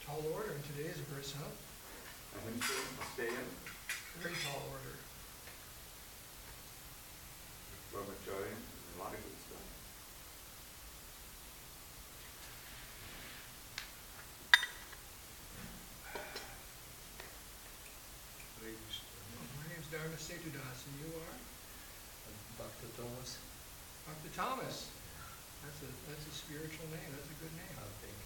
Tall order in today's verse, huh? Stay in. Very tall order. Brahmacharya, a lot of good stuff. My name's Dharmasetu Das, and you are? Dr. Thomas. Dr. Thomas. That's a spiritual name. That's a good name. Thank you.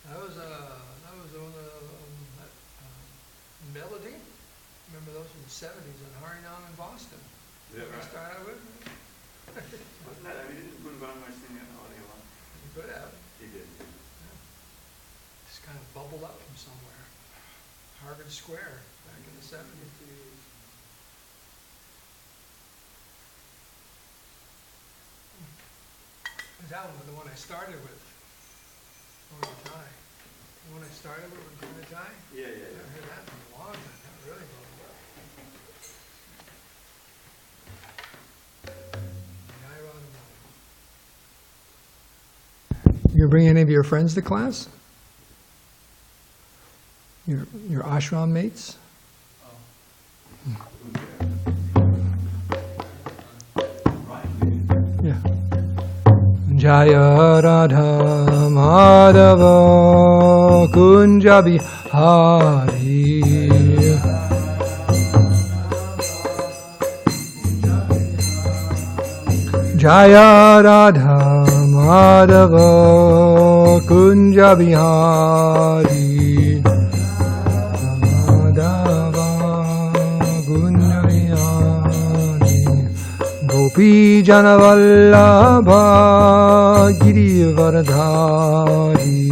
That was on Melody. Remember those from the 70s on Harinam in Boston? Yeah, right. Started with? Wasn't that, I mean, didn't Gunvan was singing that all day long? You could have. He did. Yeah. Just kind of bubbled up from somewhere. Harvard Square back in the 70s. That one was the one I started with. Thai. The one I started with Thai? Yeah. I haven't heard that in a long time. That really bubbled up. You bring any of your friends to class? Your ashram mates? Yeah. Jaya Radha Madhava Kunja Bihari Jaya Radha Madhava Kunja Bihari Madhava Kunja Bihari Gopi Janavallabha Girivardhari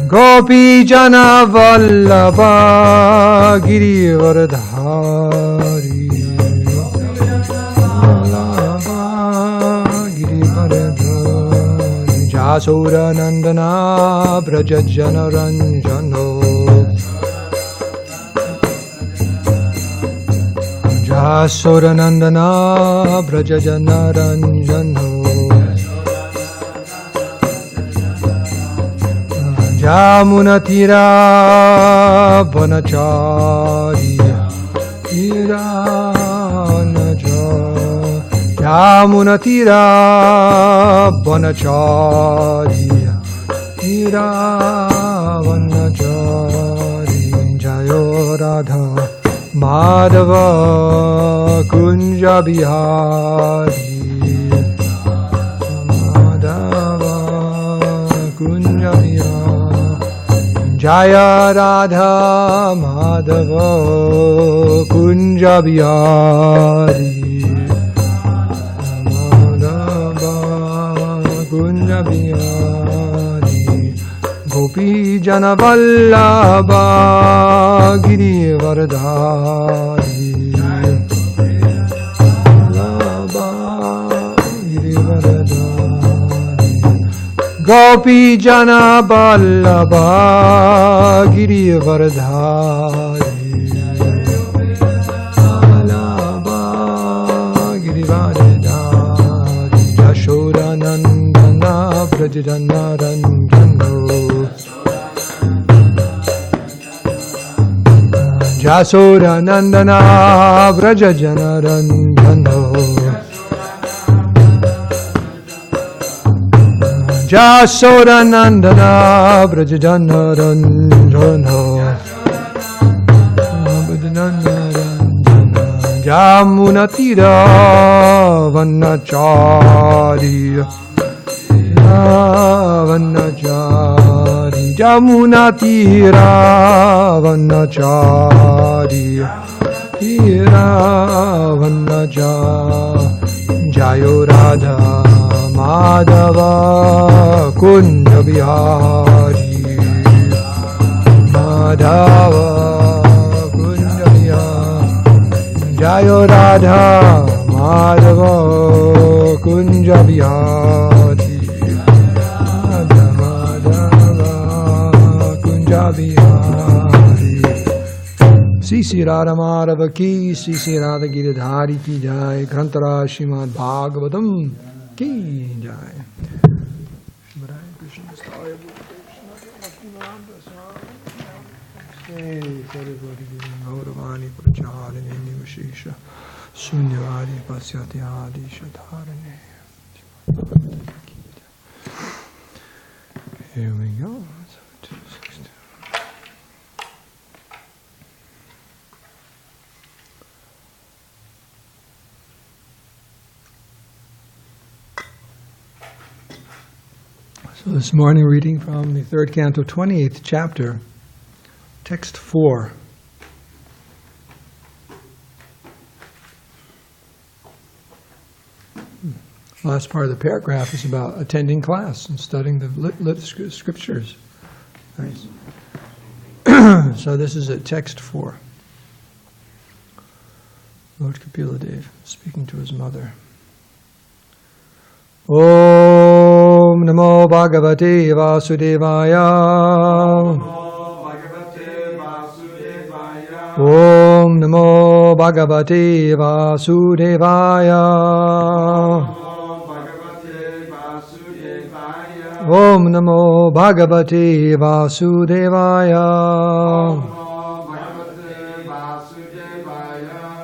Gopi Janavallabha Girivardhari Jasura Nandana Braja Janaranjano Jasura Nandana Braja Janaranjano Jamunatira Vanachari Iranaja Yamunatira Vanachari Iravanachari Jayo Radha Madhava Kunja Bihari Madhava Kunja Bihari Jaya Radha Madhava Kunja Bihari Kunja Bihari Gopi Janavallabha Girivardhari Girivardhari Gopi Jana Ballabha Girivardhari Ballabha Girivardhari Yashoda Nandana Brajana Ranjano Yashoda Nandana Brajana Ranjano Yashoda Nandana Brajana Ranjano Jamunatira Vanachari Vanachari Jamunatira Vanachari Tira Vanachari Jayo Radha Madhava Kunja Bihari Madhava Kunja Bihari Jayo Radha Madhava Kunja Bihari Madhava Kunja Bihari Sisi Radha Madhava ki Sisi Radha Giridhari ki jai Grantara Srimad Bhagavatam ki jai. Gauravani Pracharani Nivashesha Sunyavadi Pasyati Adi Shadharani. Here we go. So this morning reading from the third canto, 28th chapter, text 4. Last part of the paragraph is about attending class and studying the lit scriptures. Nice. So this is at text 4. Lord Kapila Dev speaking to his mother. Om Namo Bhagavate Vasudevaya. Om Namo Bhagavate Vasudevaya. Om Namo Bhagavate Vasudevaya.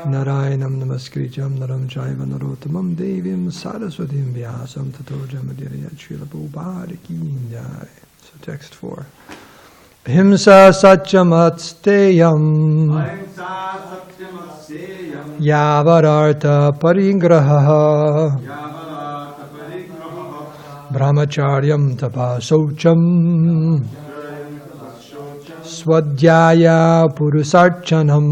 Narayanam Namaskrityam Naram Chaiva Narottamam Devim Saraswatim Vyasam Tato Jamadiriya Srila Prabhupada Ki Jai. So text 4. Himsa Satchamatsteyam Yavarartha Parigraha Brahmacharyam Tapasaucham Swadhyaya Purusarchanam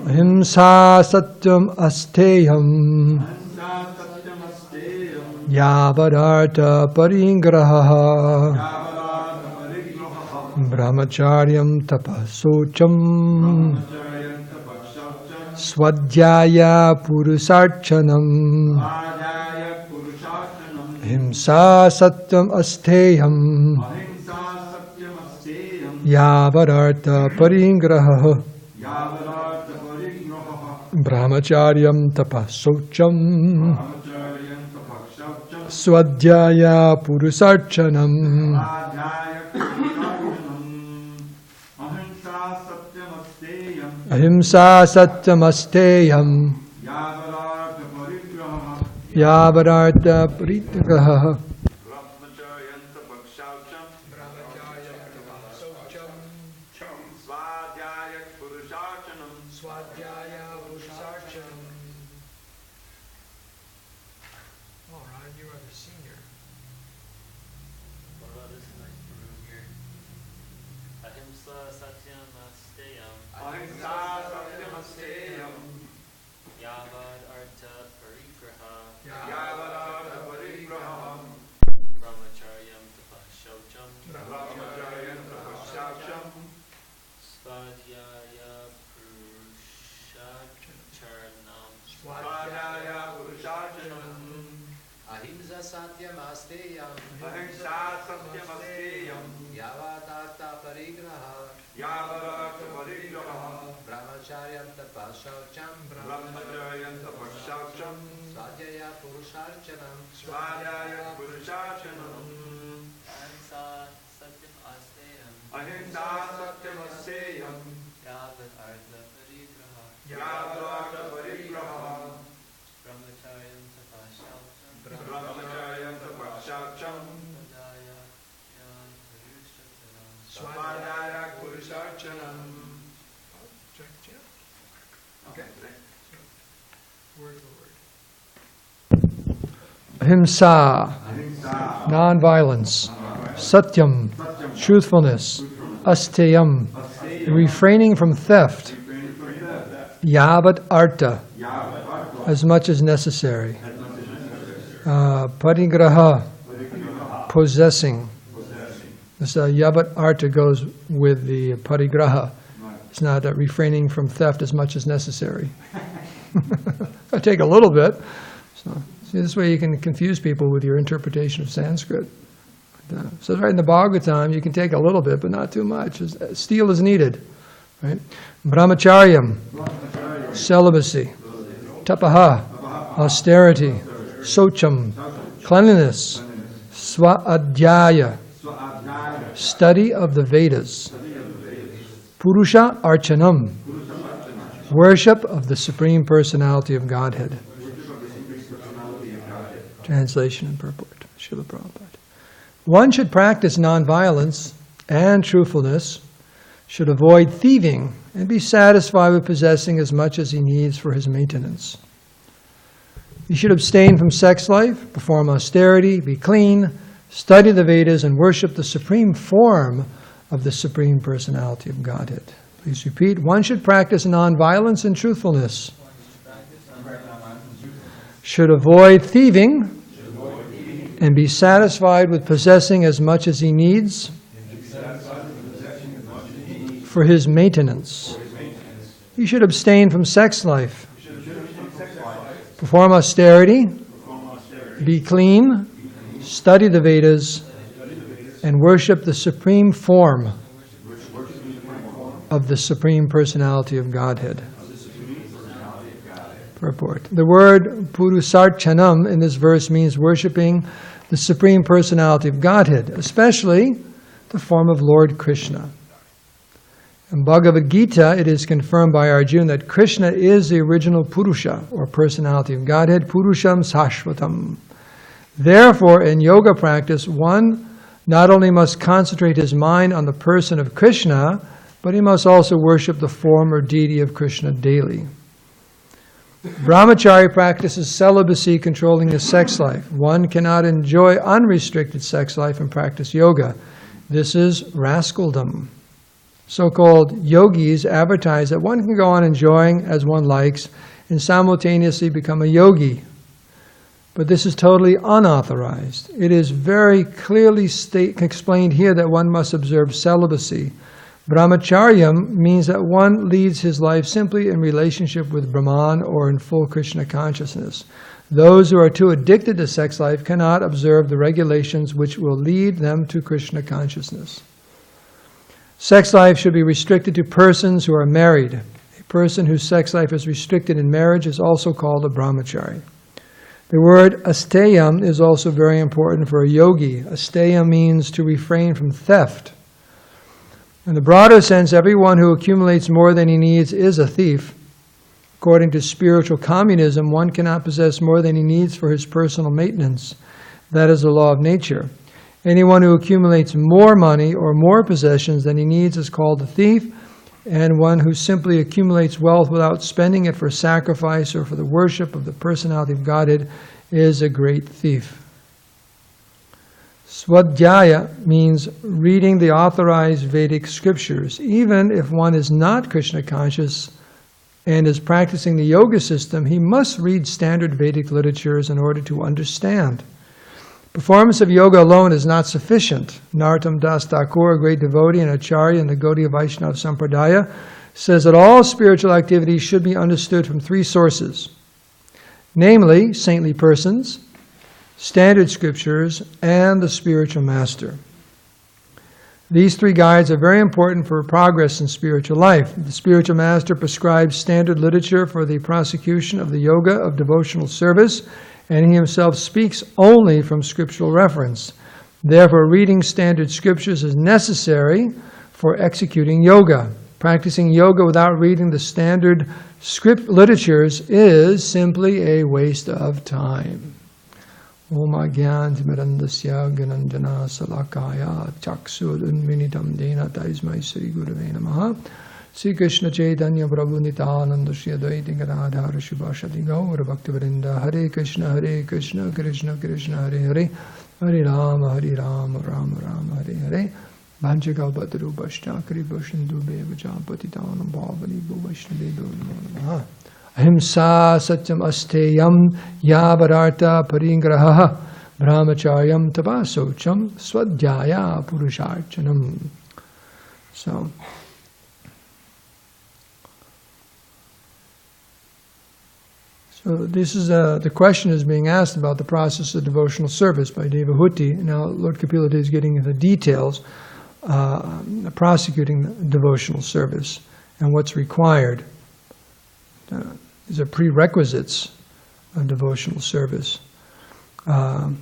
Himsa Satyam Asteyam Yavarartha Parigraha Brahmacharyam Tapasaucham Swadhyaya Purusarchanam Himsa Satyam Asteyam Yavarartha Parigraha Brahmacharyam Tapasaucham Swadhyaya Purusarchanam Ahimsa Satyamasteyam Yavarartha Parigraha satyam asteyam. Ahimsa satyam asteyam. Yavadartha parigraha. Yavadartha parigraha. Brahmacharyam tapashaucham. Brahmacharyam tapashaucham. Swadhyaya purusharchanam. Swadhyaya purusharchanam. Ahimsa satyam asteyam. Ahimsa satyam asteyam. Yavat artha parigraha. Yavadartha parigraha. Brahmacharyam tapashaucham. Brahmacharyam tapashaucham. Swadhyaya Purusharchanam. Check, check. Okay. Word for word. Ahimsa, non-violence. Satyam, truthfulness. Asteyam, refraining from theft. Yavat artha, as much as necessary. Parigraha, possessing. This yavat artha goes with the parigraha. It's not refraining from theft as much as necessary. I take a little bit. So, see, this way you can confuse people with your interpretation of Sanskrit. So right in the Bhagavatam, you can take a little bit, but not too much. Steel is needed. Right? Brahmacharyam, celibacy. Tapaha, austerity. Socham, cleanliness. Swaadhyaya, study of the Vedas. Purusha Archanam, worship of the Supreme Personality of Godhead. Translation and purport. Srila Prabhupada. One should practice nonviolence and truthfulness, should avoid thieving, and be satisfied with possessing as much as he needs for his maintenance. He should abstain from sex life, perform austerity, be clean, study the Vedas, and worship the supreme form of the Supreme Personality of Godhead. Please repeat. One should practice nonviolence and truthfulness. Should avoid thieving and be satisfied with possessing as much as he needs for his maintenance. He should abstain from sex life, perform austerity, be clean, study the Vedas, and worship the supreme form of the Supreme Personality of Godhead. Purport. The word Purusarchanam in this verse means worshipping the Supreme Personality of Godhead, especially the form of Lord Krishna. In Bhagavad Gita, it is confirmed by Arjuna that Krishna is the original Purusha, or Personality of Godhead, Purusham Sashvatam. Therefore, in yoga practice, one not only must concentrate his mind on the person of Krishna, but he must also worship the form or deity of Krishna daily. Brahmachari practices celibacy, controlling his sex life. One cannot enjoy unrestricted sex life and practice yoga. This is rascaldom. So-called yogis advertise that one can go on enjoying as one likes and simultaneously become a yogi. But this is totally unauthorized. It is very clearly explained here that one must observe celibacy. Brahmacharyam means that one leads his life simply in relationship with Brahman or in full Krishna consciousness. Those who are too addicted to sex life cannot observe the regulations which will lead them to Krishna consciousness. Sex life should be restricted to persons who are married. A person whose sex life is restricted in marriage is also called a brahmachari. The word asteyam is also very important for a yogi. Asteyam means to refrain from theft. In the broader sense, everyone who accumulates more than he needs is a thief. According to spiritual communism, one cannot possess more than he needs for his personal maintenance. That is the law of nature. Anyone who accumulates more money or more possessions than he needs is called a thief, and one who simply accumulates wealth without spending it for sacrifice or for the worship of the personality of Godhead is a great thief. Swadhyaya means reading the authorized Vedic scriptures. Even if one is not Krishna conscious and is practicing the yoga system, he must read standard Vedic literatures in order to understand. Performance of yoga alone is not sufficient. Narottam Das Thakur, a great devotee and acharya in the Gaudiya Vaishnava Sampradaya, says that all spiritual activities should be understood from three sources, namely saintly persons, standard scriptures, and the spiritual master. These three guides are very important for progress in spiritual life. The spiritual master prescribes standard literature for the prosecution of the yoga of devotional service, and he himself speaks only from scriptural reference. Therefore, reading standard scriptures is necessary for executing yoga. Practicing yoga without reading the standard script literatures is simply a waste of time. Om Agyantimirandasya Gananjana Salakaya Chaksud Unminitam Dena Taismai Sri Gurave Namaha Sri Krishna Chaitanya Prabhu Nityananda Shri Advaita Gadadhara Shivashati Gaur Bhaktivinoda Hare Krishna Krishna Krishna Hare Hare Hare Rama Rama Rama Hare Hare Vanchakalpataru Bhashtakari Bhashandu Bevajam Patitanam Bhavani Bhuvashnadevo Namo Namaha Ahimsa Satyam Asteyam Yavarartha Paringraha Brahmacharyam Tapasocham Swadhyaya Purusharchanam. So this is the question is being asked about the process of devotional service by Devahuti. Now Lord Kapila is getting into the details prosecuting devotional service and what's required. These are prerequisites of devotional service. So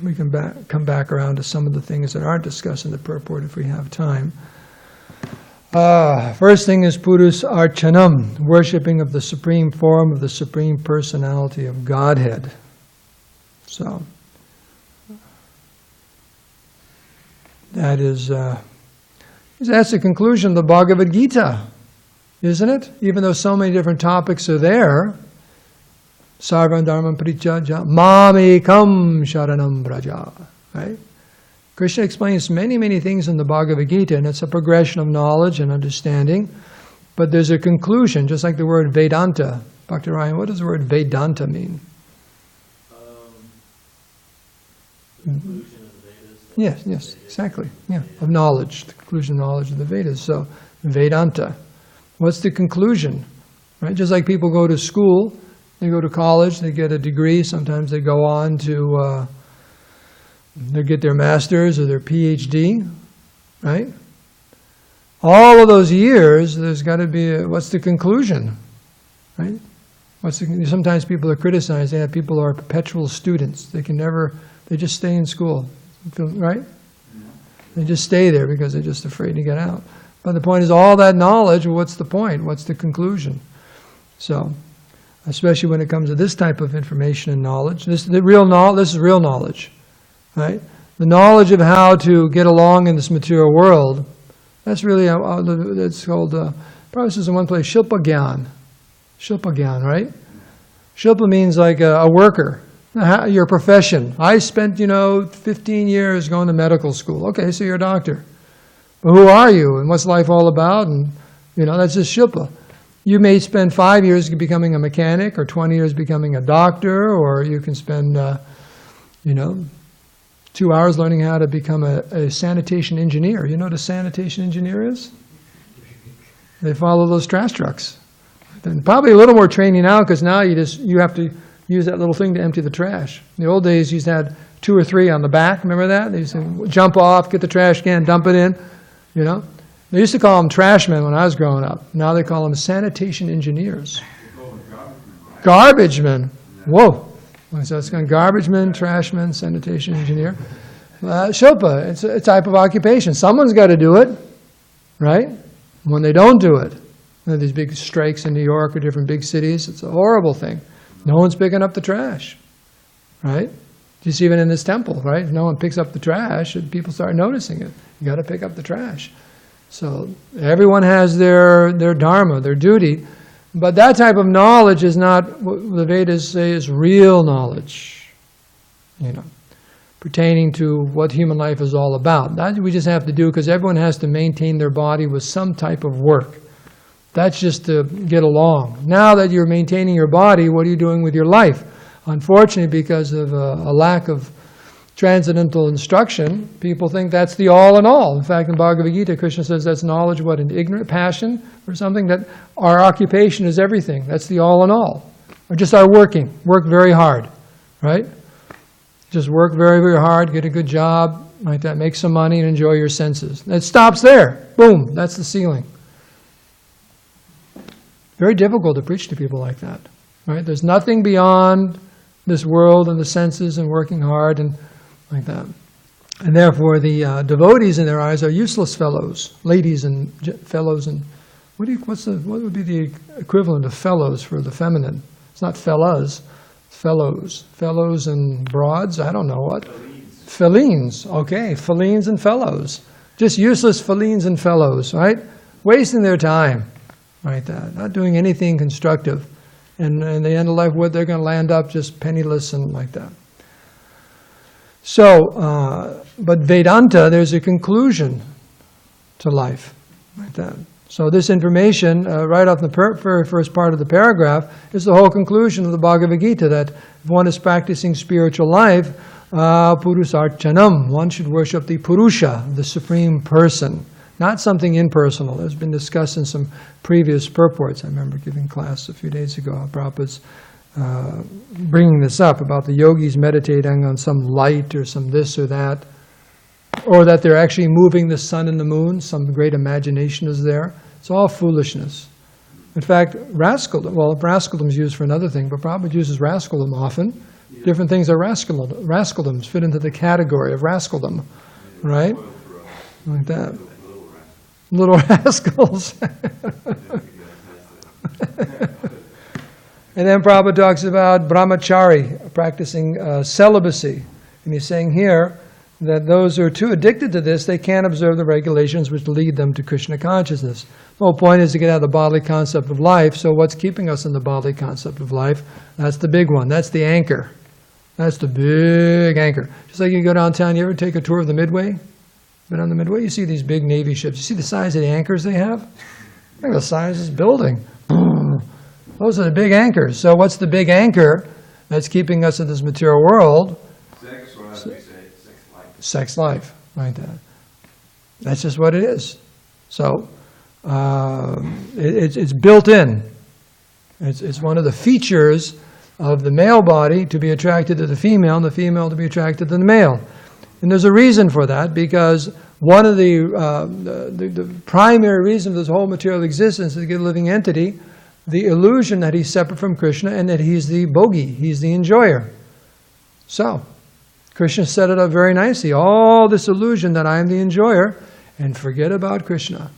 we can come back around to some of the things that aren't discussed in the purport if we have time. First thing is Purus Archanam, worshipping of the supreme form of the Supreme Personality of Godhead. So that's the conclusion of the Bhagavad Gita, isn't it? Even though so many different topics are there, Sarvam Dharmam Parityajya Mamekam Sharanam Braja, right? Krishna explains many things in the Bhagavad Gita, and it's a progression of knowledge and understanding. But there's a conclusion, just like the word Vedanta. Dr. Ryan, what does the word Vedanta mean? The conclusion of the Vedas. Yes, exactly. Yeah, of knowledge, the conclusion of knowledge of the Vedas. So, Vedanta. What's the conclusion? Right? Just like people go to school, they go to college, they get a degree, sometimes they go on to they get their master's or their PhD, right? All of those years, there's got to be what's the conclusion, right? Sometimes people are criticized that people are perpetual students. They just stay in school, right? They just stay there because they're just afraid to get out. But the point is, all that knowledge, what's the point? What's the conclusion? So, especially when it comes to this type of information and knowledge, this is real knowledge. Right? The knowledge of how to get along in this material world, that's really, it's called, probably says in one place, Shilpa Gyan. Shilpa Gyan, right? Shilpa means like a worker, your profession. I spent, 15 years going to medical school. Okay, so you're a doctor. But who are you and what's life all about? And, that's just Shilpa. You may spend 5 years becoming a mechanic or 20 years becoming a doctor, or you can spend, 2 hours learning how to become a sanitation engineer. You know what a sanitation engineer is? They follow those trash trucks. Then probably a little more training now, because now you have to use that little thing to empty the trash. In the old days, you used to have 2 or 3 on the back. Remember that? They used to jump off, get the trash can, dump it in. They used to call them trashmen when I was growing up. Now they call them sanitation engineers. Garbage men. Whoa. So it's got garbage man, trash man, sanitation engineer. Shilpa, it's a type of occupation. Someone's got to do it, right? When they don't do it, these big strikes in New York or different big cities, it's a horrible thing. No one's picking up the trash, right? Just even in this temple, right? If no one picks up the trash, people start noticing it. You got to pick up the trash. So everyone has their dharma, their duty. But that type of knowledge is not what the Vedas say is real knowledge, pertaining to what human life is all about. That we just have to do because everyone has to maintain their body with some type of work. That's just to get along. Now that you're maintaining your body, what are you doing with your life? Unfortunately, because of a lack of transcendental instruction, people think that's the all in all. In fact, in Bhagavad Gita, Krishna says that's knowledge, an ignorant passion or something, that our occupation is everything. That's the all in all. Or just our work very hard, right? Just work very, very hard, get a good job, like that, make some money and enjoy your senses. It stops there. Boom, that's the ceiling. Very difficult to preach to people like that. Right? There's nothing beyond this world and the senses and working hard and like that. And therefore the devotees in their eyes are useless fellows, ladies and fellows and what would be the equivalent of fellows for the feminine? It's not fellas, fellows and broads, I don't know what. Felines, okay, felines and fellows. Just useless felines and fellows, right? Wasting their time, right? Not doing anything constructive. And in the end of life, what they're going to land up just penniless and like that. So, but Vedanta, there's a conclusion to life, like that. So this information, right off the very first part of the paragraph, is the whole conclusion of the Bhagavad Gita, that if one is practicing spiritual life, purusarchanam, one should worship the Purusha, the Supreme Person, not something impersonal. It's been discussed in some previous purports. I remember giving class a few days ago, Prabhupada's bringing this up about the yogis meditating on some light or some this or that, or that they're actually moving the sun and the moon, some great imagination is there. It's all foolishness. In fact, rascaldom is used for another thing, but Prabhupada uses rascaldom often. Different things are rascaldoms, fit into the category of rascaldom, right? Like that. Little rascals. And then Prabhupada talks about brahmachari, practicing celibacy. And he's saying here that those who are too addicted to this, they can't observe the regulations which lead them to Krishna consciousness. The whole point is to get out of the bodily concept of life, so what's keeping us in the bodily concept of life? That's the big one. That's the anchor. That's the big anchor. Just like you go downtown, you ever take a tour of the Midway? Been on the Midway? You see these big Navy ships. You see the size of the anchors they have? Look at the size of this building. Those are the big anchors. So what's the big anchor that's keeping us in this material world? Sex, or as we say, sex life. Sex life, right there. That's just what it is. So it's built in. It's one of the features of the male body to be attracted to the female, and the female to be attracted to the male. And there's a reason for that, because one of the primary reason for this whole material existence is to get a living entity the illusion that he's separate from Krishna and that he's the bhogi, he's the enjoyer. So, Krishna set it up very nicely. All this illusion that I am the enjoyer, and forget about Krishna.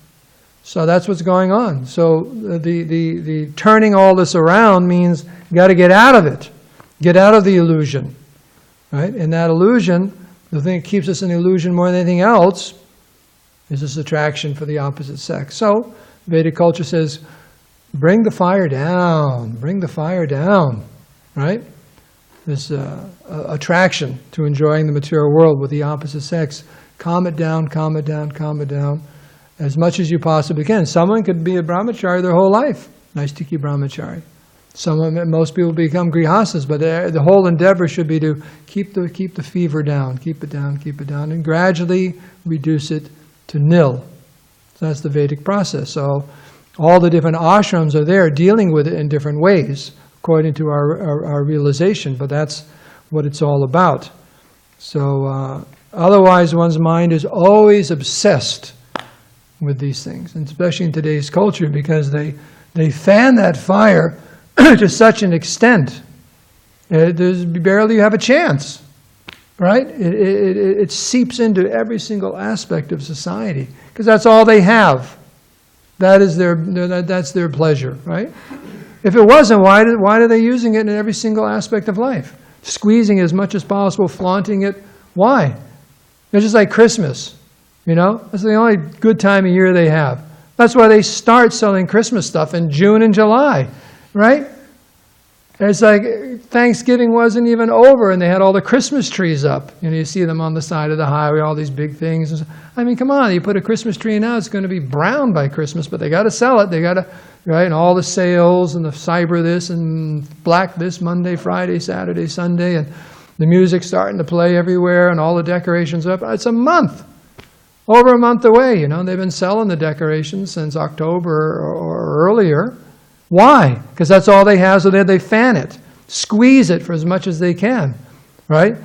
So that's what's going on. So the turning all this around means you got to get out of it. Get out of the illusion. Right? And that illusion, the thing that keeps us in illusion more than anything else, is this attraction for the opposite sex. So, Vedic culture says, bring the fire down, bring the fire down, right? This attraction to enjoying the material world with the opposite sex. Calm it down, calm it down, calm it down, as much as you possibly can. Someone could be a brahmachari their whole life, Naistiki brahmachari. Most people become grihastas, but the whole endeavor should be to keep the fever down, keep it down, and gradually reduce it to nil. So that's the Vedic process. So all the different ashrams are there dealing with it in different ways, according to our realization, but that's what it's all about. So otherwise one's mind is always obsessed with these things, and especially in today's culture, because they fan that fire to such an extent, there's barely you have a chance, right? It seeps into every single aspect of society, because that's all they have. That's their pleasure, right? If it wasn't, why are they using it in every single aspect of life? Squeezing as much as possible, flaunting it. Why? It's just like Christmas, you know? That's the only good time of year they have. That's why they start selling Christmas stuff in June and July, right? It's like Thanksgiving wasn't even over and they had all the Christmas trees up. You know, you see them on the side of the highway, all these big things. I mean, come on, you put a Christmas tree now, it's going to be brown by Christmas, but they got to sell it. They got to, right? And all the sales and the cyber this and black this Monday, Friday, Saturday, Sunday, and the music starting to play everywhere and all the decorations up. It's a month, over a month away. You know, they've been selling the decorations since October or earlier. Why? Because that's all they have, so they fan it, squeeze it for as much as they can, right?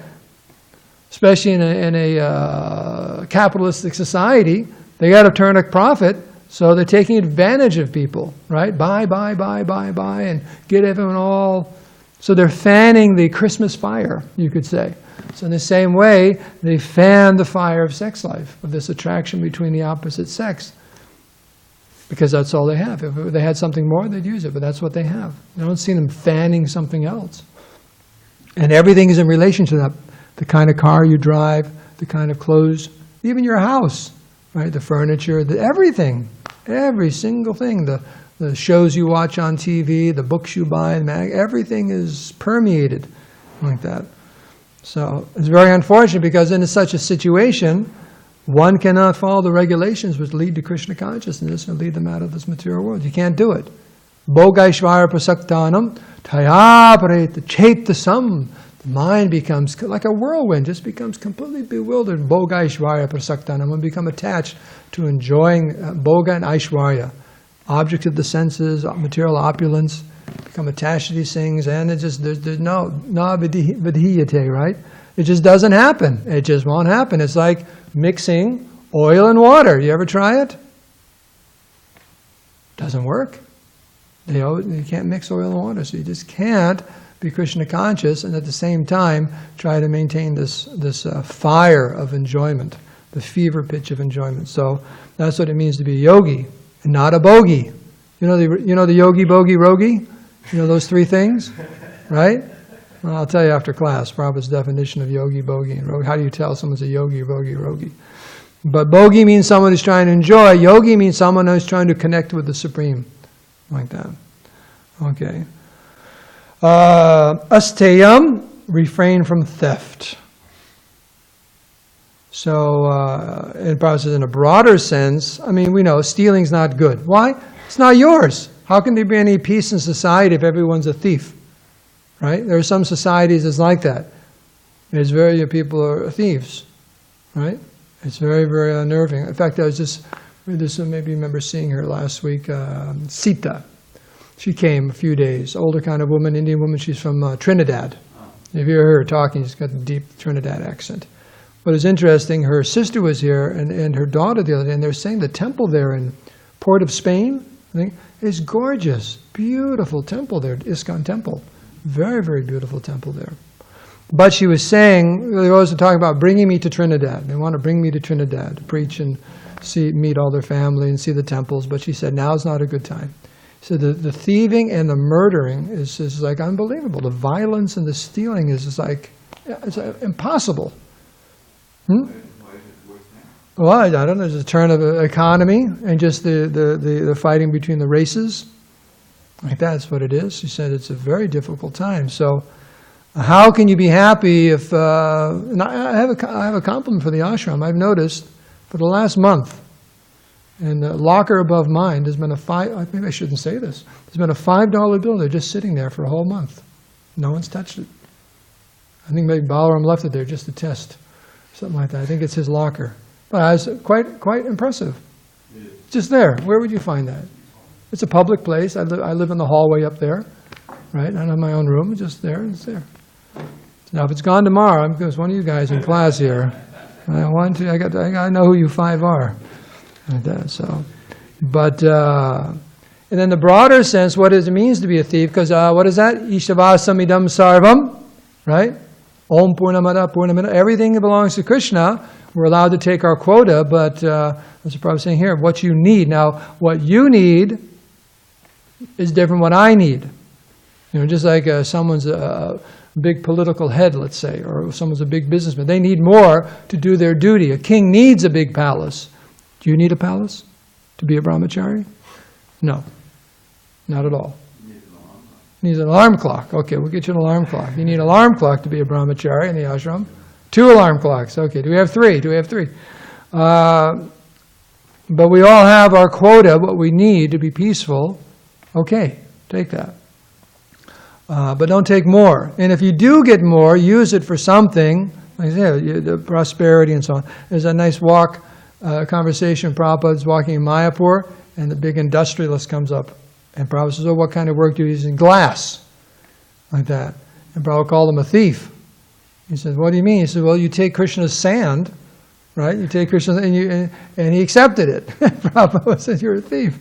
especially in a capitalistic society. They got to turn a profit, so they're taking advantage of people, right? Buy, and get everyone all. So they're fanning the Christmas fire, you could say. So in the same way, they fan the fire of sex life, of this attraction between the opposite sex. Because that's all they have. If they had something more, they'd use it, but that's what they have. I don't see them fanning something else. And everything is in relation to that. The kind of car you drive, the kind of clothes, even your house, right? The furniture, everything, every single thing, the shows you watch on TV, the books you buy, everything is permeated like that. So it's very unfortunate because in such a situation, one cannot follow the regulations which lead to Krishna consciousness and lead them out of this material world. You can't do it. Bhogaishvara prasaktanam tayapareta chaitasam. The mind becomes like a whirlwind, just becomes completely bewildered. Bhogaishvara prasaktanam. One become attached to enjoying bhoga and aishvarya, objects of the senses, material opulence, become attached to these things, and it just, there's no vidhiyate, right? It just doesn't happen. It just won't happen. It's like mixing oil and water. You ever try it? Doesn't work. You can't mix oil and water, so you just can't be Krishna conscious and at the same time try to maintain this fire of enjoyment, the fever pitch of enjoyment. So that's what it means to be a yogi and not a bogey. You know the yogi, bogey, rogi? You know those three things, right? Well, I'll tell you after class, Prabhupada's definition of yogi, bogey, and rogi. How do you tell someone's a yogi, bogey, rogi? But bogey means someone who's trying to enjoy. Yogi means someone who's trying to connect with the Supreme. Like that. Okay. Asteyam, refrain from theft. So, in Prabhupada says in a broader sense, I mean, we know stealing's not good. Why? It's not yours. How can there be any peace in society if everyone's a thief? Right? There are some societies that's like that. There's people are thieves. Right? It's very, very unnerving. In fact, I was just, maybe you remember seeing her last week, Sita. She came a few days, older kind of woman, Indian woman. She's from Trinidad. If you hear her talking, she's got a deep Trinidad accent. But it's interesting, her sister was here and her daughter the other day, and they're saying the temple there in Port of Spain, I think, is gorgeous. Beautiful temple there, ISKCON temple. Very, very beautiful temple there. But she was saying, they were also talking about bringing me to Trinidad. They want to bring me to Trinidad to preach and meet all their family and see the temples. But she said, now's not a good time. So the thieving and the murdering is like unbelievable. The violence and the stealing is just like, it's impossible. Why is it worse now? Well, I don't know. There's a turn of the economy and just the fighting between the races. Like that's what it is. She said it's a very difficult time. So how can you be happy if... and I have a compliment for the ashram. I've noticed for the last month, in the locker above mine, there's been maybe I shouldn't say this. There's been a $5 bill. They're just sitting there for a whole month. No one's touched it. I think maybe Balaram left it there just to test. Something like that. I think it's his locker. But it's quite impressive. Just there. Where would you find that? It's a public place. I live in the hallway up there, right? I don't have my own room. It's just there. It's there. Now, if it's gone tomorrow, because one of you guys in class here, I got to know who you five are. Like that. So, but and then the broader sense, what does it means to be a thief? Because what is that? Ishtavasamidam sarvam, right? Om Purnamada Purnamada. Everything that belongs to Krishna, we're allowed to take our quota, but that's what Prabhu's saying here. What you need. Now, what you need is different from what I need. You know, just like someone's a big political head, let's say, or someone's a big businessman. They need more to do their duty. A king needs a big palace. Do you need a palace to be a brahmachari? No, not at all. Needs an alarm clock. Okay, we'll get you an alarm clock. You need an alarm clock to be a brahmachari in the ashram. 2 alarm clocks. Okay, do we have 3? Do we have 3? But we all have our quota, what we need to be peaceful. Okay, take that. But don't take more. And if you do get more, use it for something. Like I said, the prosperity and so on. There's a nice conversation. Prabhupada's walking in Mayapur, and the big industrialist comes up. And Prabhupada says, oh, what kind of work do you use in glass? Like that. And Prabhupada called him a thief. He said, what do you mean? He said, well, you take Krishna's sand, right? You take Krishna's, and he accepted it. Prabhupada said, you're a thief.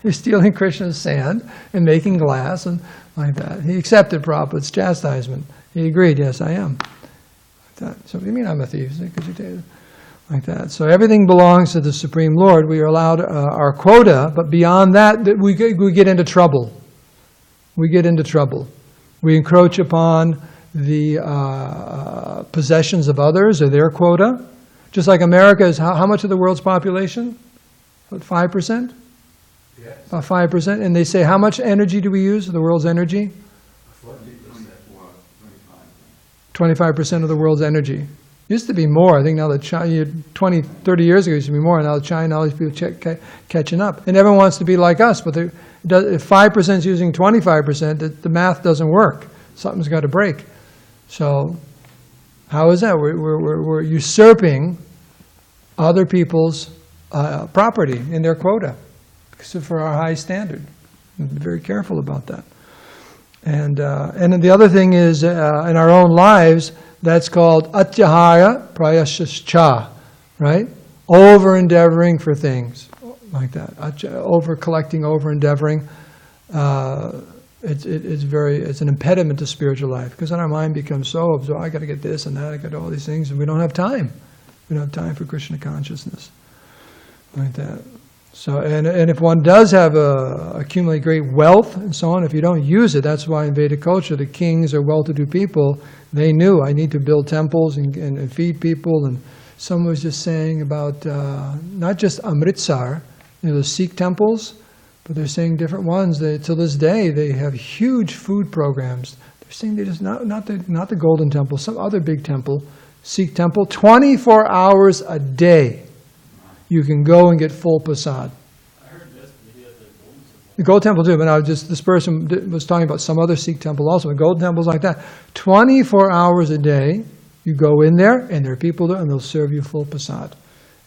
You're stealing Krishna's sand and making glass and like that. He accepted Prabhupada's chastisement. He agreed, yes, I am. Like that. So what do you mean I'm a thief? Because you take it. Like that. So everything belongs to the Supreme Lord. We are allowed our quota, but beyond that, we get into trouble. We get into trouble. We encroach upon the possessions of others or their quota. Just like America is how much of the world's population? What, 5%? Yes. About 5%. And they say, how much energy do we use, the world's energy? 25% of the world's energy. Used to be more. I think now that China, 20, 30 years ago, it used to be more. Now China, all these people catching up. And everyone wants to be like us, but if 5% is using 25%, the math doesn't work. Something's got to break. So how is that? We're usurping other people's property in their quota for our high standard. Be very careful about that. And then the other thing is, in our own lives, that's called atyahara prayascha, right? Over-endeavoring for things, like that. Over-collecting, over-endeavoring. It's an impediment to spiritual life, because then our mind becomes so absorbed, I got to get this and that, I got all these things, and we don't have time. We don't have time for Krishna consciousness, like that. So, and if one does have accumulate great wealth and so on, if you don't use it, that's why in Vedic culture the kings or well-to-do people, they knew I need to build temples and feed people. And someone was just saying about not just Amritsar, the Sikh temples, but they're saying different ones. Till this day, they have huge food programs. They're saying they just not the Golden Temple, some other big temple, Sikh temple, 24 hours a day. You can go and get full prasad. I heard this, maybe at the Golden Temple. The Gold Temple too, but this person was talking about some other Sikh temple also. The Gold Temple's like that. 24 hours a day, you go in there, and there are people there, and they'll serve you full prasad.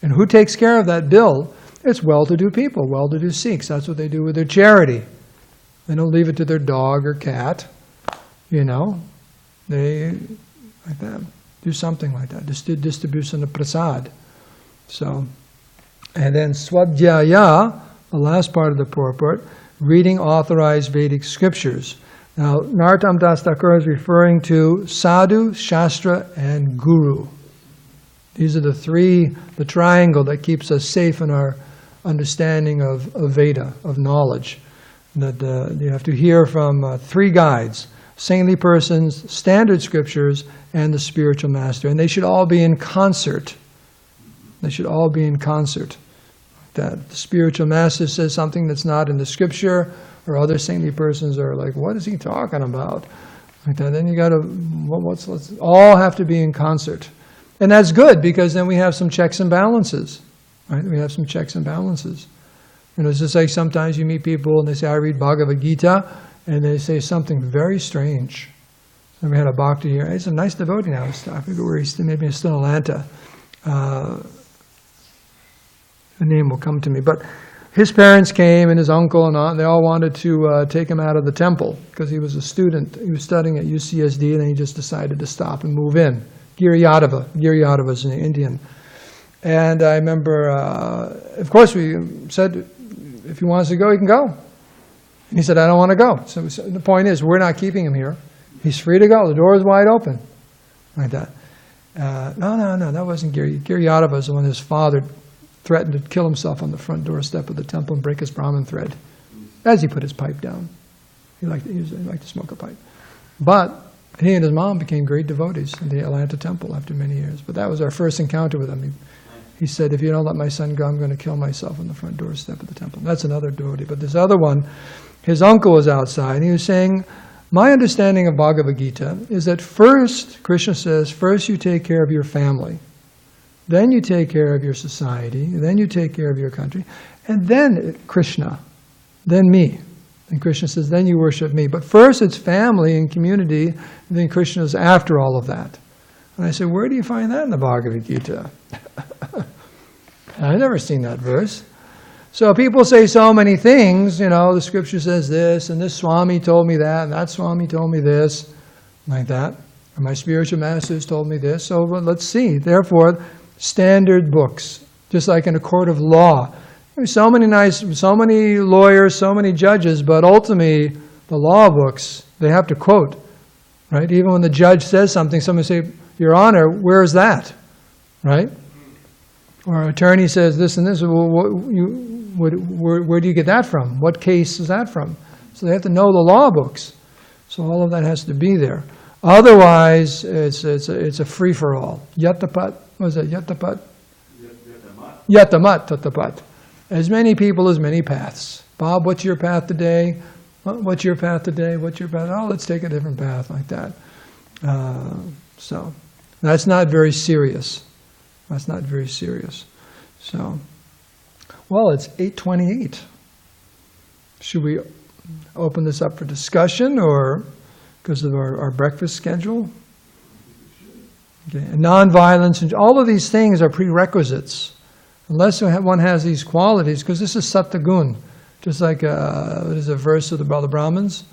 And who takes care of that bill? It's well-to-do people, well-to-do Sikhs. That's what they do with their charity. They don't leave it to their dog or cat. You know, they like that do something like that. Distribution of prasad. So. And then Swadhyaya, the last part of the purport, reading authorized Vedic scriptures. Now, Narottam Das Thakur is referring to Sadhu, Shastra, and Guru. These are the triangle that keeps us safe in our understanding of Veda, of knowledge. That you have to hear from three guides: saintly persons, standard scriptures, and the spiritual master. And they should all be in concert. They should all be in concert. That the spiritual master says something that's not in the scripture, or other saintly persons are like, what is he talking about? Like that. Then you got to, let's all have to be in concert. And that's good, because then we have some checks and balances. Right? We have some checks and balances. You know, it's just like sometimes you meet people and they say, I read Bhagavad Gita, and they say something very strange. And we had a bhakti here. He's a nice devotee now. I forget where he's, maybe he's still in Atlanta. The name will come to me. But his parents came, and his uncle and aunt, they all wanted to take him out of the temple, because he was a student. He was studying at UCSD, and then he just decided to stop and move in. Giri Yadava is an Indian. And I remember, of course, we said, if he wants to go, he can go. And he said, I don't want to go. So the point is, we're not keeping him here. He's free to go. The door is wide open. Like that. No, that wasn't Giri. Giri Yadava is the one his father threatened to kill himself on the front doorstep of the temple and break his Brahmin thread as he put his pipe down. He liked to smoke a pipe. But he and his mom became great devotees in the Atlanta temple after many years. But that was our first encounter with him. He said, if you don't let my son go, I'm going to kill myself on the front doorstep of the temple. That's another devotee. But this other one, his uncle was outside, and he was saying, my understanding of Bhagavad Gita is that first, Krishna says, first you take care of your family. Then you take care of your society, then you take care of your country, and then Krishna, then me. And Krishna says, then you worship me. But first it's family and community, and then Krishna's after all of that. And I said, where do you find that in the Bhagavad Gita? I've never seen that verse. So people say so many things, you know, the scripture says this, and this Swami told me that, and that Swami told me this, like that. Or my spiritual masters told me this, so let's see. Therefore, standard books, just like in a court of law. There's so many lawyers, so many judges, but ultimately, the law books, they have to quote, right? Even when the judge says something, someone say, Your Honor, where is that? Right? Or an attorney says this and this, well, where do you get that from? What case is that from? So they have to know the law books. So all of that has to be there. Otherwise, it's a free-for-all. Yatapat, what is it? Yatapat? Yatamat tatapat. As many people, as many paths. Bob, what's your path today? What's your path today? What's your path? Oh, let's take a different path like that. So that's not very serious. That's not very serious. So, well, it's 8:28. Should we open this up for discussion, or because of our breakfast schedule? Okay. And nonviolence, and all of these things are prerequisites. Unless one has these qualities, because this is Sattvagun, just like there's a verse of the Brahmins.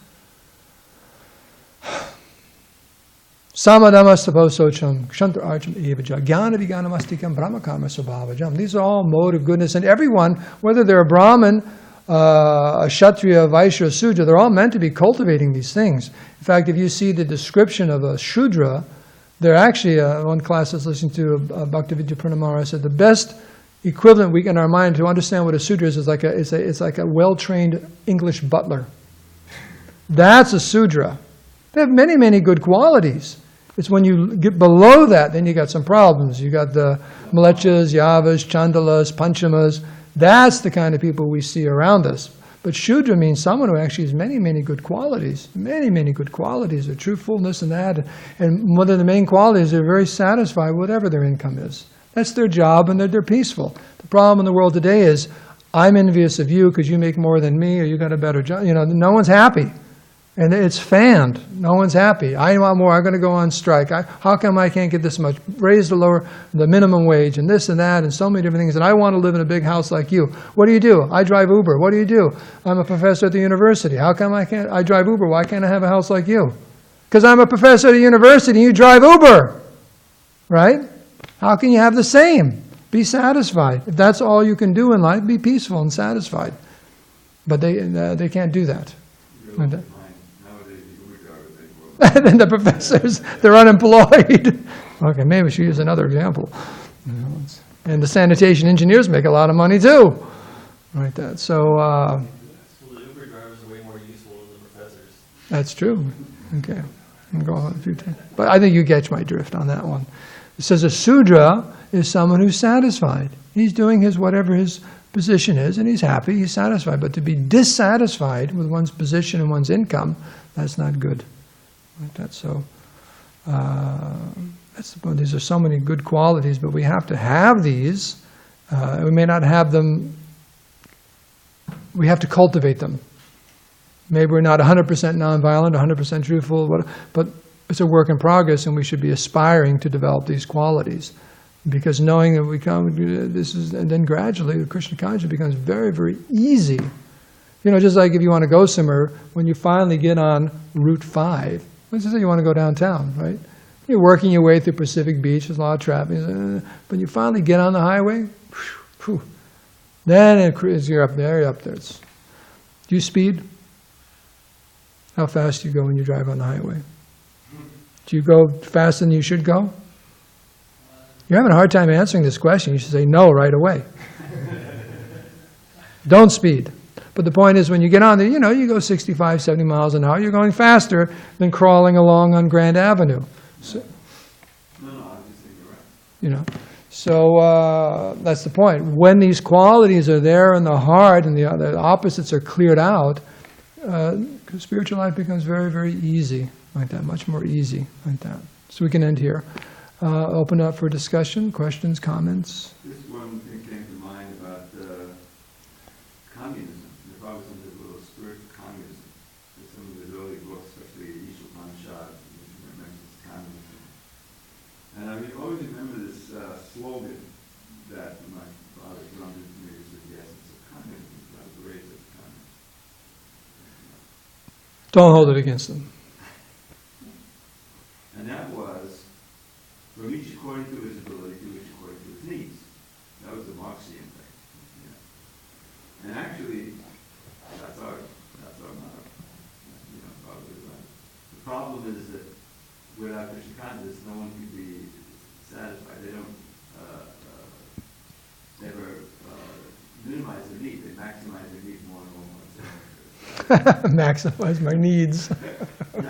Samadhamastaposocham, kshantra archam evaja, jnana vijnanamastikam brahmakarma svabhavajam. These are all mode of goodness, and everyone, whether they're a Brahmin, a Kshatriya, a Vaishya, a Sudra, they're all meant to be cultivating these things. In fact, if you see the description of a Shudra, they're actually, one class I was listening to, Bhaktivedanta Purnamara said, the best equivalent we in our mind to understand what a Sudra is like it's like a well-trained English butler. That's a Sudra. They have many, many good qualities. It's when you get below that, then you got some problems. You got the Mlechas, Yavas, Chandalas, Panchamas. That's the kind of people we see around us. But Shudra means someone who actually has many, many good qualities. Many, many good qualities, a truthfulness and that. And one of the main qualities, they're very satisfied with whatever their income is. That's their job, and they're peaceful. The problem in the world today is, I'm envious of you because you make more than me, or you got a better job. You know, no one's happy. And it's fanned. No one's happy. I want more. I'm going to go on strike. How come I can't get this much? Raise the minimum wage, and this and that, and so many different things. And I want to live in a big house like you. What do? I drive Uber. What do? I'm a professor at the university. How come I drive Uber? Why can't I have a house like you? Because I'm a professor at the university and you drive Uber. Right? How can you have the same? Be satisfied. If that's all you can do in life, be peaceful and satisfied. But they can't do that. And then the professors, they're unemployed. Okay, maybe we should use another example. And the sanitation engineers make a lot of money too. Like that. So the Uber drivers are way more useful than the professors. That's true. Okay. I'm going on a few times. But I think you catch my drift on that one. It says a Sudra is someone who's satisfied. He's doing whatever his position is, and he's happy, he's satisfied. But to be dissatisfied with one's position and one's income, that's not good. Like that. So that's the point. These are so many good qualities, but we have to have these. We may not have them. We have to cultivate them. Maybe we're not 100% nonviolent, 100% truthful, but it's a work in progress, and we should be aspiring to develop these qualities. Because knowing that we come, and then gradually the Krishna consciousness becomes very, very easy. You know, just like if you want to go somewhere, when you finally get on Route 5, let's just say you want to go downtown, right? You're working your way through Pacific Beach, there's a lot of traffic, but you finally get on the highway, then you're up there. Do you speed? How fast do you go when you drive on the highway? Do you go faster than you should go? You're having a hard time answering this question. You should say no right away. Don't speed. But the point is, when you get on there, you go 65, 70 miles an hour. You're going faster than crawling along on Grand Avenue. So, I just think you're right. So that's the point. When these qualities are there in the heart and the opposites are cleared out, spiritual life becomes very, very easy like that, much more easy like that. So we can end here. Open up for discussion, questions, comments. This one thing came to mind about communism. The Prabhu did a little spirit of communism. In some of his early books, especially Isha Panchad, which mentions communism. And I always remember this slogan that my father drummed into me. He said, "Yes, it's a communism. I was raised as a communist." Don't hold it against them. And that was, from each according to his ability, to each according to his needs. That was the Marxian thing. Yeah. And actually, that's our motto. The problem is that without Krishna consciousness, no one can be satisfied. They don't ever minimize their need. They maximize their needs more and more and more. Maximize my needs. We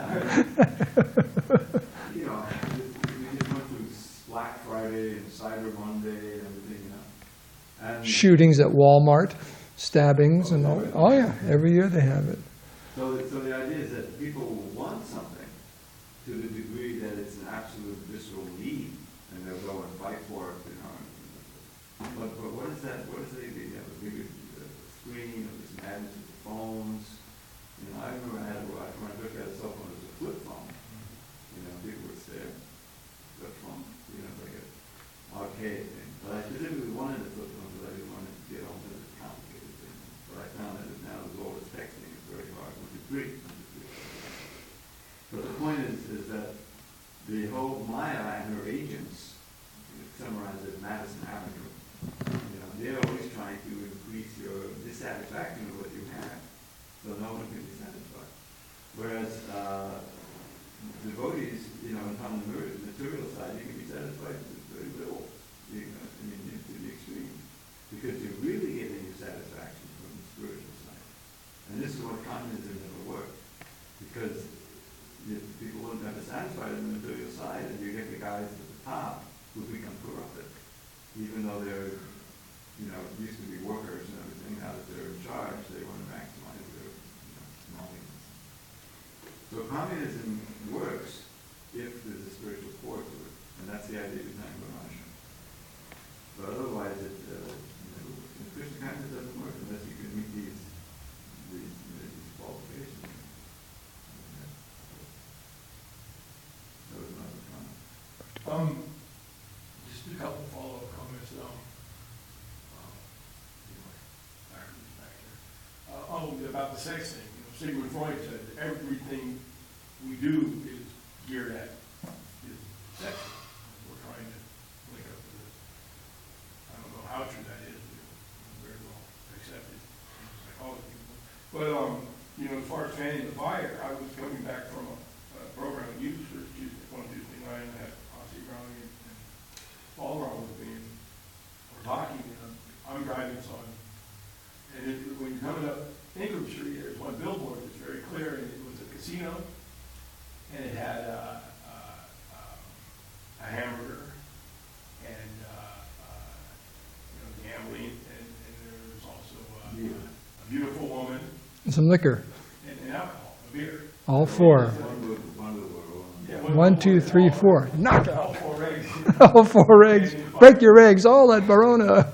just went through Black Friday and Cyber Monday and everything, And Shootings at Walmart, stabbings, and all. Oh yeah, every year they have it. So the idea is that people want something to the degree that it's an absolute visceral need, and they'll go and fight for it, But what is that? What is they have a bigger screen or this madness with the phones? I remember when I first got a cell phone, it was a flip phone. People would stare. Flip phone, like an arcade thing. But I specifically wanted a flip phone because I didn't want it to get all this complicated thing. But I found that now with all this texting, it's very hard. One, two, three. But the point is that the whole Maya and her agents, summarized as Madison Avenue, they're always trying to increase your dissatisfaction with what you have, so no one can be satisfied. Whereas devotees, on the material side, you can be satisfied with very little, to the extreme, because you're really getting your satisfaction from the spiritual side. And this is what communism never worked, because people wouldn't have to satisfy the material side, and you get the guys at the top who become corrupted, even though they're used to be workers and everything. Now that they're in charge, they want to maximize their money. So communism works if there's a spiritual core to it, and that's the idea behind Brahmacharya. But otherwise, Krishna consciousness doesn't work unless you can meet these qualifications. That was another comment. Just a couple follow-up comments. About the sex thing. Sigmund Freud said that everything we do is geared at sex. We're trying to link up to this. I don't know how true that is, but it's very well accepted in psychology. But as far as fanning the fire, I was coming back from a program at Youth Church, one Tuesday night, and I had Ossie Browning and Paul Brown with me, and we're talking, and I'm driving, so when you're coming up Ingram Street, there's one billboard that's very clear, and it was a casino, and it had a hamburger, and gambling, and there was also a beautiful woman, And some liquor. and alcohol, a beer. All four. Yeah, 1, 2, 3, 4. Knock All out. 4 eggs. All 4 eggs. Break your eggs. All at Verona.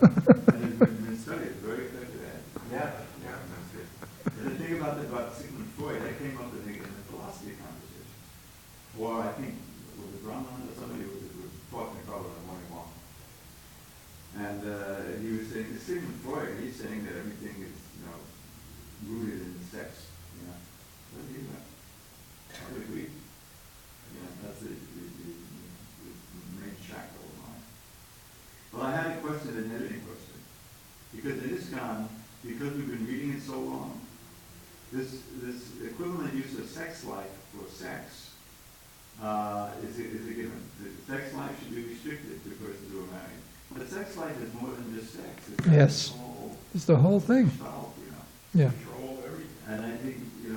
About Sigmund Freud, that came up in the philosophy conversation. Or I think, was it Brahman or somebody who was talking about the morning walk. And he was saying, Sigmund Freud, he's saying that everything is, rooted in sex. What do you know? I would agree. That's the main shackle of mine. Well, I had a question, an editing question. Because in ISKCON, because we've been reading it so long, this equivalent use of sex life for sex is a given. The sex life should be restricted to persons who are married. But sex life is more than just sex. It's Yes. It's the whole thing. Style, Yeah. Control everything. And I think, it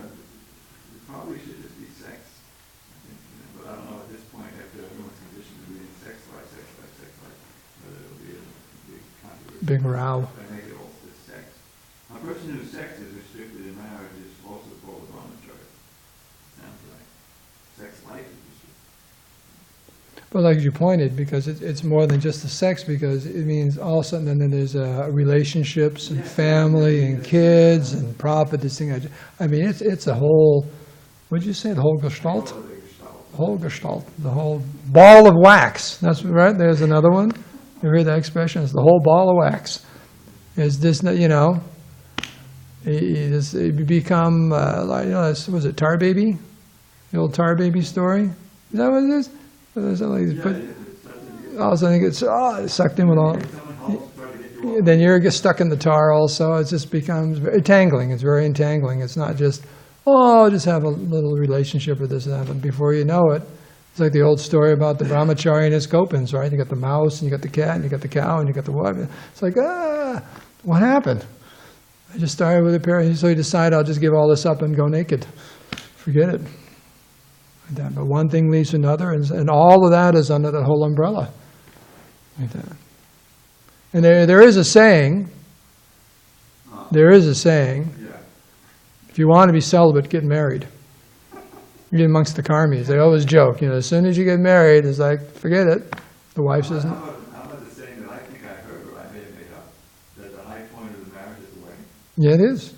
probably should just be sex. I think, but I don't know at this point, after everyone's conditioned to reading sex life, whether it'll be a big controversy. Big row. If I make it all just sex. A person whose sex is restricted in marriage is also called a Brahmacharya. Sounds right. Sex life is restricted. But like you pointed, because it's more than just the sex, because it means all of a sudden, and then there's relationships and family and kids and profit. This thing, I mean, it's a whole. What did you say? The whole gestalt. Whole gestalt. The whole ball of wax. That's right. There's another one. You hear that expression? It's the whole ball of wax. Is this? You become like was it Tar Baby? The old Tar Baby story. Is that what it is? There's like, Yeah, it's such a- all of a sudden it gets sucked in with all. If someone helps try to get you off. Then you get stuck in the tar also. It just becomes very entangling. It's very entangling. It's not just, oh, I'll just have a little relationship with this and that. But before you know it, it's like the old story about the brahmachari and his gopins, right? You got the mouse, and you got the cat, and you got the cow, and you got the what. It's like, what happened? I just started with a pair, so you decide I'll just give all this up and go naked. Forget it. Like that. But one thing leads to another, and all of that is under the whole umbrella. Like that. And there is a saying, there is a saying, Yeah. if you want to be celibate, get married. Even amongst the karmis, they always joke, as soon as you get married, it's like, forget it. The wife says, How about the saying that I think I heard, or I may have made up, that the high point of the marriage is the wedding? yeah, it is.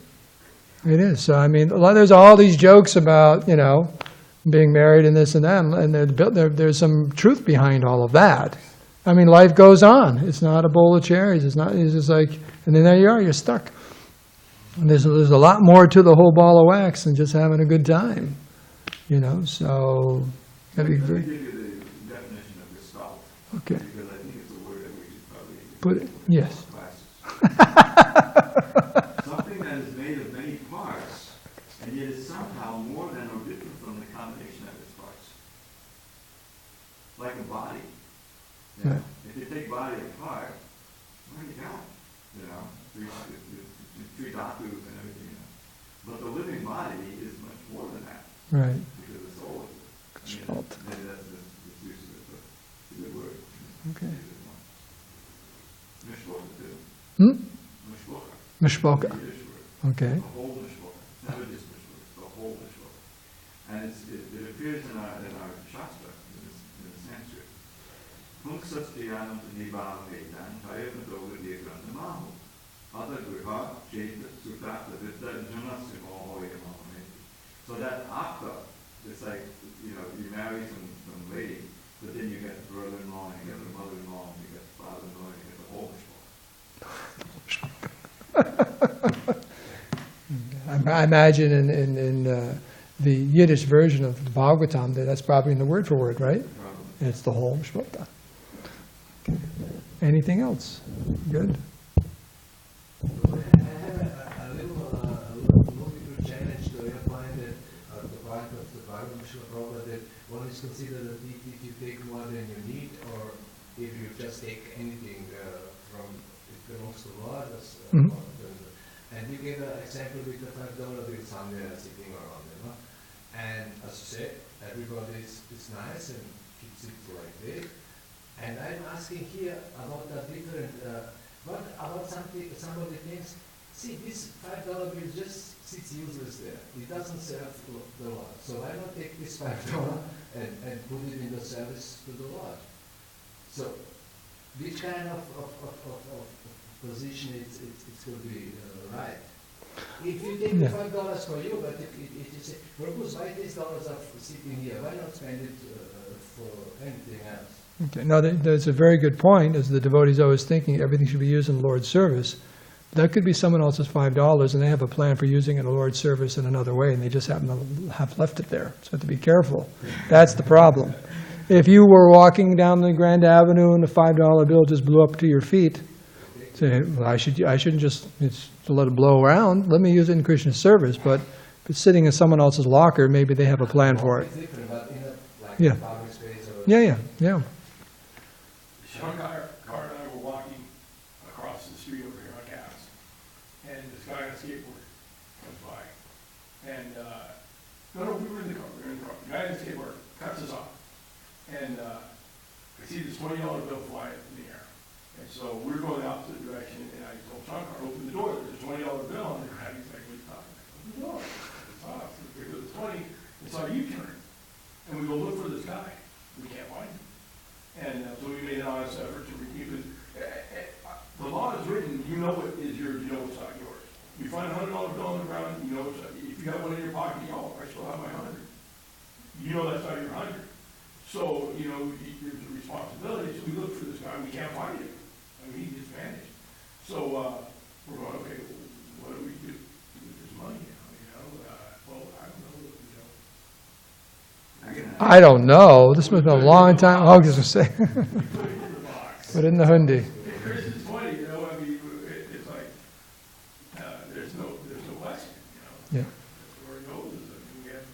It is. So, I mean, there's all these jokes about, being married and this and that, and there's some truth behind all of that. I mean, life goes on. It's not a bowl of cherries. It's just like, and then there you are, you're stuck. And there's a lot more to the whole ball of wax than just having a good time. So Let gotta be me very, give you the definition of gestalt, okay. because I think it's a word that we should probably Put it, yes. classes. Something that is made of many parts, and yet is somehow more than or different from the combination of its parts. Like a body. Yeah. If you take body apart, where do you go? Three dhatus and everything. But the living body is much more than that. Right. Because the soul is it. Gestalt. Maybe that's the use of it, but it's a good word. Okay. Mishloka too. Mishloka. Mishloka. Yiddish word. Okay. The whole Mishloka. It's never just Mishloka, it's the whole Mishloka. And it appears in our Shastra, in the Sanskrit. Punksasthiyanam nibbam vedan, payavatoga diagrandamahu. Ata griha, jeta, sutata, vidda, janasimo, hoyamamameti. So that akta, it's like, you marry some lady, but then you get the brother-in-law, and you get the mother-in-law, and you get the father-in-law, and you get the whole Mishloka. I imagine in the Yiddish version of the Bhagavatam, that's probably in the word for word, right? And it's the whole Mishloka. Okay. Anything else? Good. I have a little challenge to your point that the part of the Bhagavatam Prabhu that one is considered that if you take more than you need, or if you just take anything from it belongs to God. And you gave an example with the $5 bill somewhere sitting around, And as you said, everybody is nice and keeps it like this. And I'm asking here about the different. What about somebody thinks, see, this $5 bill just sits useless there. It doesn't serve the Lord. So why not take this $5 and put it in the service to the Lord? So which kind of position it's going to be right? If you take the $5 for you, but if you say, Prabhu, why these dollars are sitting here? Why not spend it for anything else? Okay. Now, there's a very good point, as the devotee's always thinking everything should be used in the Lord's service. That could be someone else's $5, and they have a plan for using it in the Lord's service in another way, and they just happen to have left it there. So you have to be careful. That's the problem. If you were walking down the Grand Avenue and the $5 bill just blew up to your feet, say, well, I shouldn't just let it blow around. Let me use it in Krishna's service. But if it's sitting in someone else's locker, maybe they have a plan for it. Yeah. Yeah. Shankar and I were walking across the street over here on Cass, and this guy on a skateboard comes by. And, we were in the car. The guy on the skateboard cuts us off. And I see this $20 bill fly up in the air. And so we're going the opposite direction, and I told Shankar, open the door, there's a $20 bill on there. He's like, what are you talking about? Open the door. It's off. So we go to the 20, and so you turn. And we go look for this guy. We can't find him. And so we made an honest effort to keep it. The law is written, you know what is yours, you know what's not yours. You find a $100 bill on the ground, you know what's, if you have one in your pocket, I still have my 100. You know that's not your 100. So, there's a responsibility. So we look for this guy, we can't find him. He just vanished. So we're going, okay, what do we do? There's money now, well, I don't know, I can I don't know. This must have been a long time. I was going to say. You put it in the box. Put it in the hundi. Chris is 20, you know, I mean, it's like, there's no question, you know. Yeah. Where it goes, we have,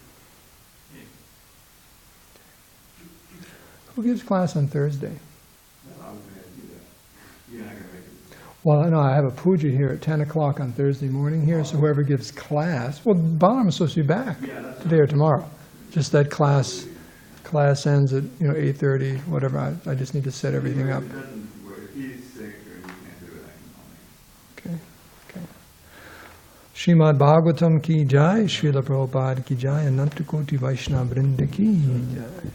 Who gives class on Thursday? No, I was going to do that. You're not going to make it. Well, no, I have a puja here at 10 o'clock on Thursday morning here, so whoever gives class, well, Balaram is supposed to be back today or tomorrow. Just that class ends at, 8:30, whatever. I just need to set everything up. It doesn't work. If he's sick or you can't do it, I can Okay. Srimad Bhagavatam ki jai, Srila Prabhupada ki jai, Ananta Koti Vaishnava Vrinda ki jai.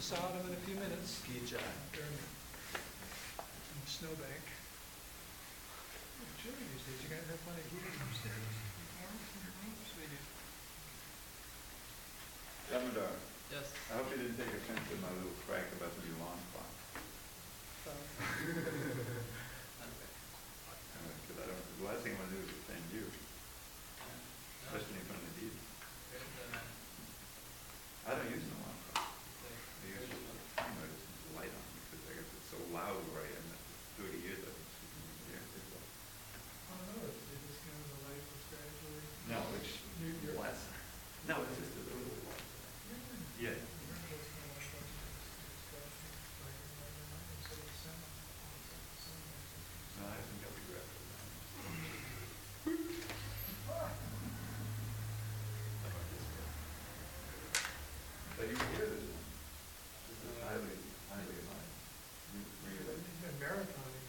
Sadam in a few minutes. Snowbank. Chilly these days. You guys have plenty of heating upstairs. Warm in your rooms? We do. Damodar, Yes. I hope you didn't take offense to my little crack about the lawn clock. Because the last thing I want to do is offend you, especially in front of the I don't use the alarm clock. I use the light on because I guess it's so loud where I am. After 30 years I've been sleeping in the air. Oh, no, it's just kind of the light was gradually. No, it's less. No, it's just a little. Yeah. No, I think I'll be graphic. But you hear this one. This is highly alive. He's been marathoning.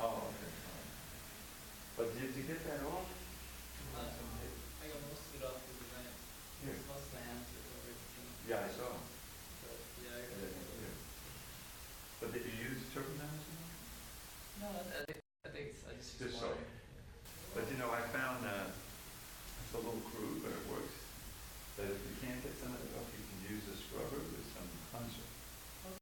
Oh, okay. But did you get that off? I got most of it off the event. Here. Most of the answers over at the Yeah, I saw. But yeah, I got But did you use turpentine or something? No, I think